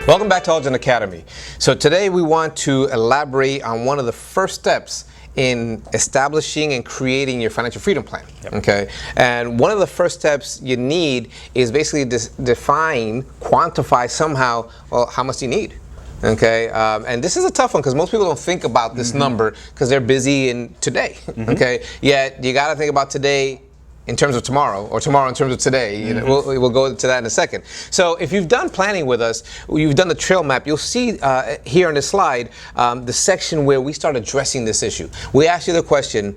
Welcome back to AllGen Academy. So today we want to elaborate on one of the first steps in establishing and creating your financial freedom plan. Yep. Okay, and one of the first steps you need is basically define, quantify somehow, well, how much do you need? Okay, and this is a tough one because most people don't think about this number because they're busy in today. Okay, yet you got to think about today in terms of tomorrow, or tomorrow in terms of today. You know, we'll go to that in a second. So if you've done planning with us, you've done the trail map, you'll see here on this slide the section where we start addressing this issue. We ask you the question,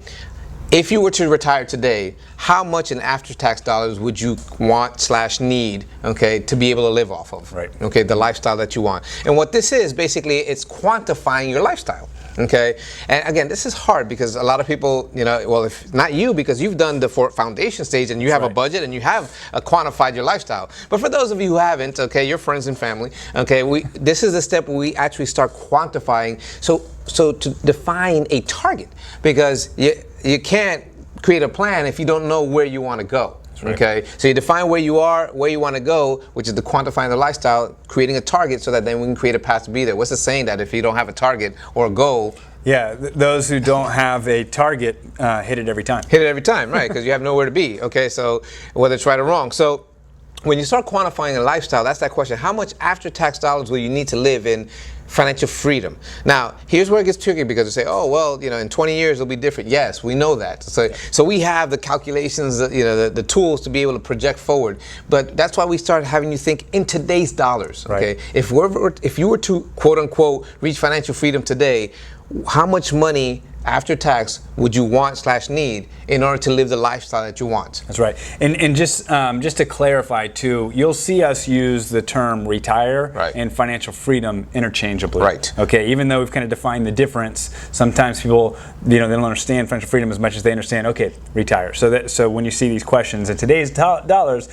if you were to retire today, how much in after-tax dollars would you want/need, okay, to be able to live off of? Right. Okay, the lifestyle that you want. And what this is, basically, it's quantifying your lifestyle. Okay, and again, this is hard because a lot of people, you know, well, if not you, because you've done the foundation stage and you have a budget and you have quantified your lifestyle. But for those of you who haven't, okay, your friends and family, okay, this is the step where we actually start quantifying. So to define a target, because you can't create a plan if you don't know where you want to go. Right. Okay, so you define where you are, where you want to go, which is the quantifying the lifestyle, creating a target so that then we can create a path to be there. What's the saying that if you don't have a target or a goal? Yeah, those who don't have a target hit it every time. Hit it every time, right, because you have nowhere to be. Okay, so whether it's right or wrong. So when you start quantifying a lifestyle, that's that question. How much after-tax dollars will you need to live in financial freedom? Now, here's where it gets tricky because they say, oh, well, you know, in 20 years it'll be different. Yes, we know that. So we have the calculations, you know, the tools to be able to project forward. But that's why we started having you think in today's dollars. Okay, right. If you were to quote unquote reach financial freedom today, how much money after tax would you want/need in order to live the lifestyle that you want? That's right. And just to clarify too, you'll see us use the term retire and financial freedom interchangeably. Right. Okay. Even though we've kind of defined the difference, sometimes people, you know, they don't understand financial freedom as much as they understand. Okay, retire. So when you see these questions in today's dollars,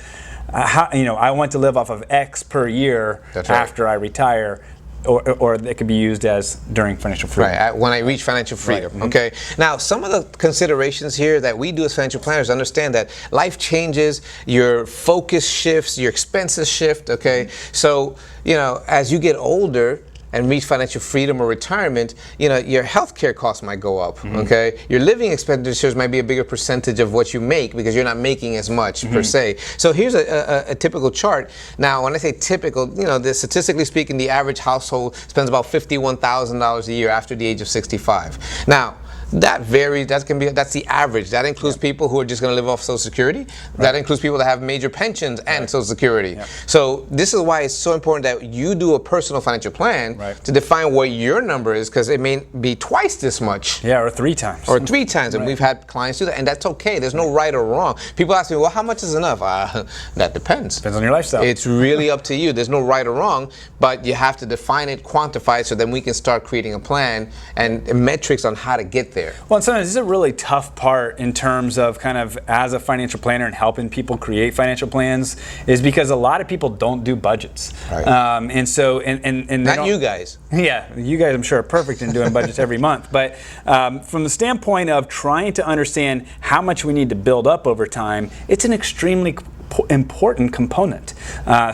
you know, I want to live off of X per year after I retire. Or it could be used as during financial freedom. Right, when I reach financial freedom. Okay. Now, some of the considerations here that we do as financial planners understand that life changes, your focus shifts, your expenses shift. Okay. So, you know, as you get older and reach financial freedom or retirement, you know, your healthcare costs might go up. Okay, your living expenditures might be a bigger percentage of what you make because you're not making as much per se. So here's a typical chart. Now, when I say typical, you know, statistically speaking, the average household spends about $51,000 a year after the age of 65. Now, that varies. That's the average. That includes people who are just going to live off Social Security. That includes people that have major pensions and Social Security. So this is why it's so important that you do a personal financial plan to define what your number is, because it may be twice this much. Yeah, or 3 times. Or 3 times, and we've had clients do that, and that's okay. There's no right or wrong. People ask me, well, how much is enough? That depends. Depends on your lifestyle. It's really up to you. There's no right or wrong, but you have to define it, quantify it, so then we can start creating a plan and metrics on how to get there. Well, and sometimes this is a really tough part in terms of kind of as a financial planner and helping people create financial plans, is because a lot of people don't do budgets. Right. And so, and not you guys. Yeah, you guys I'm sure are perfect in doing budgets every month. But from the standpoint of trying to understand how much we need to build up over time, it's an extremely important component.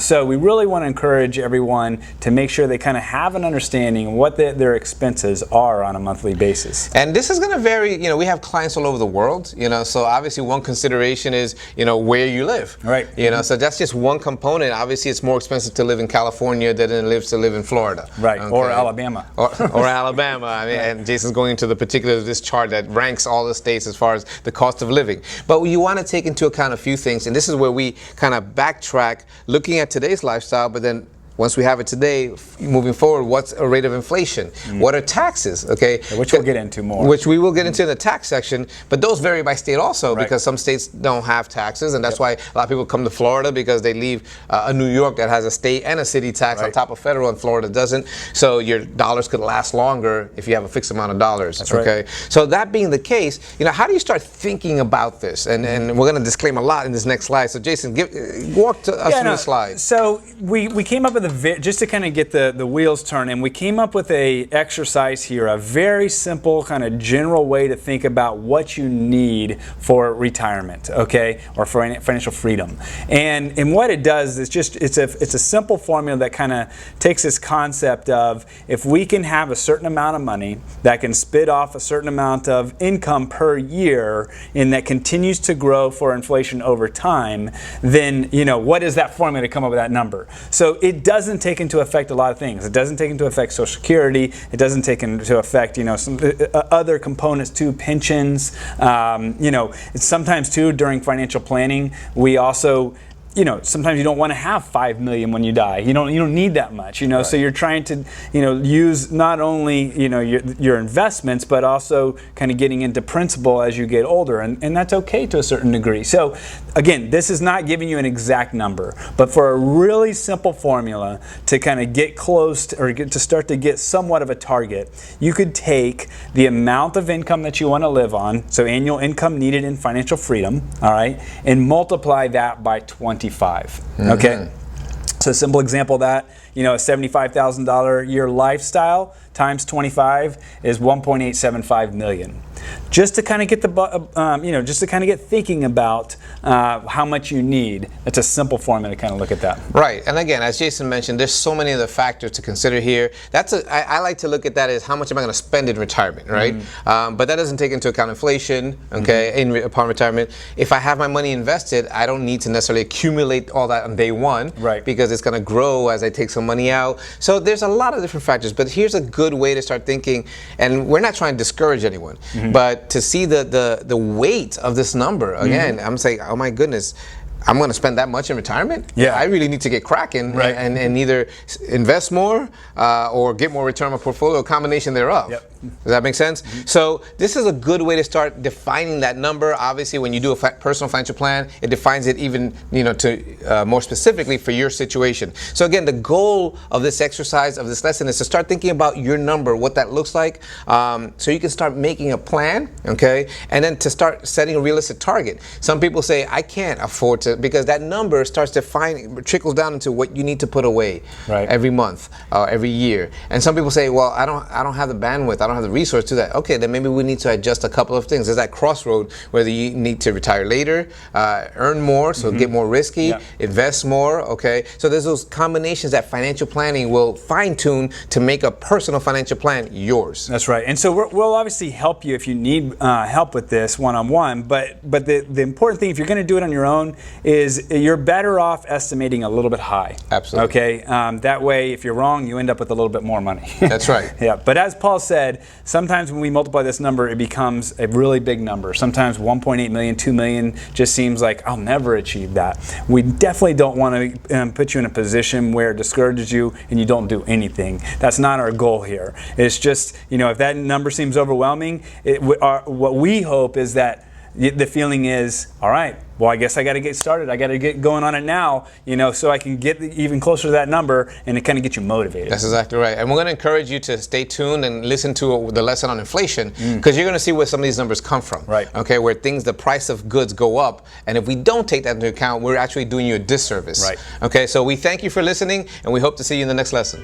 So we really want to encourage everyone to make sure they kind of have an understanding of what their expenses are on a monthly basis. And this is going to vary. You know, we have clients all over the world, you know, so obviously one consideration is, you know, where you live. Right. You know, so that's just one component. Obviously it's more expensive to live in California than it lives to live in Florida. Right. Okay. Or Alabama. Or Alabama. I mean, and Jason's going into the particulars of this chart that ranks all the states as far as the cost of living. But you want to take into account a few things, and this is where we kind of backtrack looking at today's lifestyle, but then once we have it today, moving forward, what's a rate of inflation? What are taxes? Okay, which we'll get into more. Which we will get into in the tax section, but those vary by state also, because some states don't have taxes, and that's why a lot of people come to Florida because they leave a New York that has a state and a city tax on top of federal, and Florida doesn't. So your dollars could last longer if you have a fixed amount of dollars. That's okay. So that being the case, you know, how do you start thinking about this? And we're going to disclaim a lot in this next slide. So Jason, walk to us through the slides. So we came up with just to kind of get the wheels turning, we came up with a exercise here, a very simple kind of general way to think about what you need for retirement, okay, or for financial freedom. And what it does is it's a simple formula that kind of takes this concept of, if we can have a certain amount of money that can spit off a certain amount of income per year and that continues to grow for inflation over time, then what is that formula to come up with that number? So it doesn't take into effect a lot of things. It doesn't take into effect Social Security. It doesn't take into effect some other components too, pensions. Sometimes too during financial planning we also sometimes you don't want to have $5 million when you die. You don't need that much. Right. So you're trying to use not only your investments, but also kind of getting into principal as you get older, and that's okay to a certain degree. So again, this is not giving you an exact number, but for a really simple formula to kind of get close to, or to start to get somewhat of a target, you could take the amount of income that you want to live on, so annual income needed in financial freedom, all right, and multiply that by 25. Okay, so a simple example of that, a $75,000 a year lifestyle times 25 is 1.875 million. Just to kind of get just to kind of get thinking about how much you need. It's a simple formula to kind of look at that. Right, and again, as Jason mentioned, there's so many other factors to consider here. I like to look at that as how much am I going to spend in retirement, right? But that doesn't take into account inflation, okay, upon retirement. If I have my money invested, I don't need to necessarily accumulate all that on day one, right? Because it's going to grow as I take some money out. So there's a lot of different factors, but here's a good way to start thinking, and we're not trying to discourage anyone, but to see the weight of this number, again, I'm saying, oh my goodness, I'm going to spend that much in retirement? Yeah. I really need to get cracking, right, and either invest more or get more return on my portfolio, a combination thereof. Yep. Does that make sense? So this is a good way to start defining that number. Obviously, when you do a personal financial plan, it defines it even, to more specifically for your situation. So again, the goal of this exercise, of this lesson, is to start thinking about your number, what that looks like, so you can start making a plan, okay, and then to start setting a realistic target. Some people say, I can't afford to, because that number starts to trickles down into what you need to put away every month, every year. And some people say, well, I don't have the bandwidth, I don't have the resource to that. Okay, then maybe we need to adjust a couple of things. There's that crossroad, whether you need to retire later, earn more, so get more risky, invest more, okay? So there's those combinations that financial planning will fine-tune to make a personal financial plan yours. That's right. And so we'll obviously help you if you need help with this one-on-one, but the important thing, if you're going to do it on your own, is you're better off estimating a little bit high. Absolutely. Okay? That way, if you're wrong, you end up with a little bit more money. That's right. Yeah. But as Paul said, sometimes when we multiply this number, it becomes a really big number. Sometimes 1.8 million, 2 million just seems like I'll never achieve that. We definitely don't want to put you in a position where it discourages you and you don't do anything. That's not our goal here. It's just, if that number seems overwhelming, what we hope is that the feeling is, all right, well, I guess I got to get started. I got to get going on it now, so I can get even closer to that number, and it kind of gets you motivated. That's exactly right. And we're going to encourage you to stay tuned and listen to the lesson on inflation, because you're going to see where some of these numbers come from. Right. Okay, where the price of goods go up, and if we don't take that into account, we're actually doing you a disservice. Right. Okay, so we thank you for listening, and we hope to see you in the next lesson.